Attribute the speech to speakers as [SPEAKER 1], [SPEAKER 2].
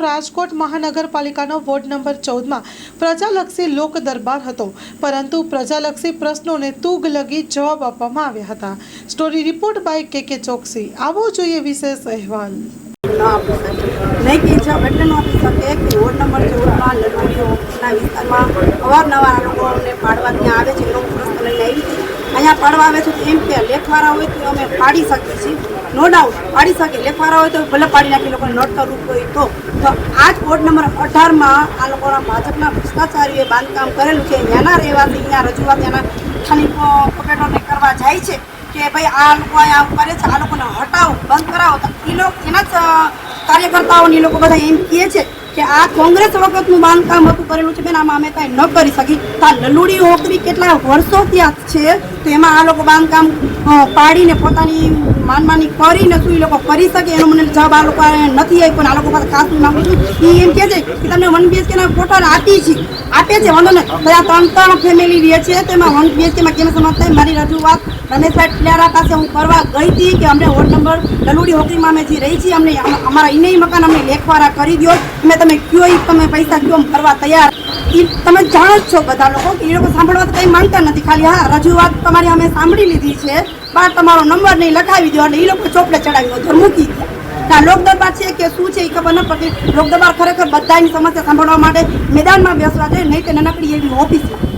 [SPEAKER 1] Rajkot મહાનગરપાલિકાનો ward number 14માં પ્રજાલક્ષી લોક દરબાર હતો, પરંતુ પ્રજાલક્ષી પ્રશ્નોને તુગલગી જવાબ આપવામાં આવ્યા હતા। સ્ટોરી રિપોર્ટ બાય કે ચોકસી। આવો જોઈએ વિશેષ અહેવાલ।
[SPEAKER 2] નહીં કે જવાબ એટલે ન આપી શકે કે વોર્ડ નંબર 14માં લડવાડીઓના વિસ્તારમાં અવારનવાર આ લોકો અમને પાડવા ત્યાં આવે છે, લોકો પ્રશ્ન લઈને આવી છે, અહીંયા પાડવા આવે છે તો એમ કે લેખવાળા હોય તો અમે પાડી શકીએ છીએ, નો ડાઉટ પાડી શકીએ, લેખવાળા હોય તો ભલે પાડી નાખી, લોકોને નોટ કરવું હોય તો આ જ વોર્ડ નંબર 18માં આ લોકોના ભાજપના ભ્રષ્ટાચારીઓએ બાંધકામ કરેલું છે, ત્યાંના રહેવાસી અહીંયા રજૂઆત ત્યાંના સ્થાનિક પોકેટોને કરવા જાય છે કે ભાઈ આ લોકો અહીંયા કરે છે, આ લોકોને હટાવો, બંધ કરાવો, તો એ લોકો એના જ કાર્યકર્તાઓને એ લોકો બધા એમ કહે છે કે આ કોંગ્રેસ વખતનું બાંધકામ હતું કરેલું છે બેન, આમાં અમે કાંઈ ન કરી શકી। તો આ લલુડી હોકરી કેટલા વર્ષો ત્યાં છે, તો એમાં આ લોકો બાંધકામ પાડીને પોતાની માનમાની કરીને શું એ લોકો કરી શકે એનો મને જવાબ આ લોકો નથી આપ્યો। આ લોકો પાસે ખાસ માગું છું, એ એમ કહે છે કે તમને 1 BHK કોઠાર આપે છે, વાંધો નહીં, તો આ 3 ફેમિલી રહે છે, તો એમાં 1 BHK કેમ સમજતા? મારી રજૂઆત રમેશભાઈ ટીલારા પાસે હું કરવા ગઈ હતી કે અમને વોર્ડ નંબર લલુડી હોકરીમાં અમે જે રહી છીએ, અમને અમારા ઇનેય મકાન અમને લેખવાળા કરી દો, તમે કયો એ તમે પૈસા કયો ભરવા તૈયાર। એ તમે જાણો જ છો બધા લોકો કે એ લોકો સાંભળવા તો કંઈ માંગતા નથી, ખાલી હા રજૂઆત તમારી અમે સાંભળી લીધી છે, બાર તમારો નંબર નહીં લખાવી દો, એટલે એ લોકો ચોપડે ચડાવી દો, મૂકી દો। લોક દરબાર છે કે શું છે એ ખબર ન પડતી। લોક દરબાર ખરેખર બધાની સમસ્યા સાંભળવા માટે મેદાનમાં બેસવા જોઈએ, નહીં કે નાનકડી એવી ઓફિસમાં।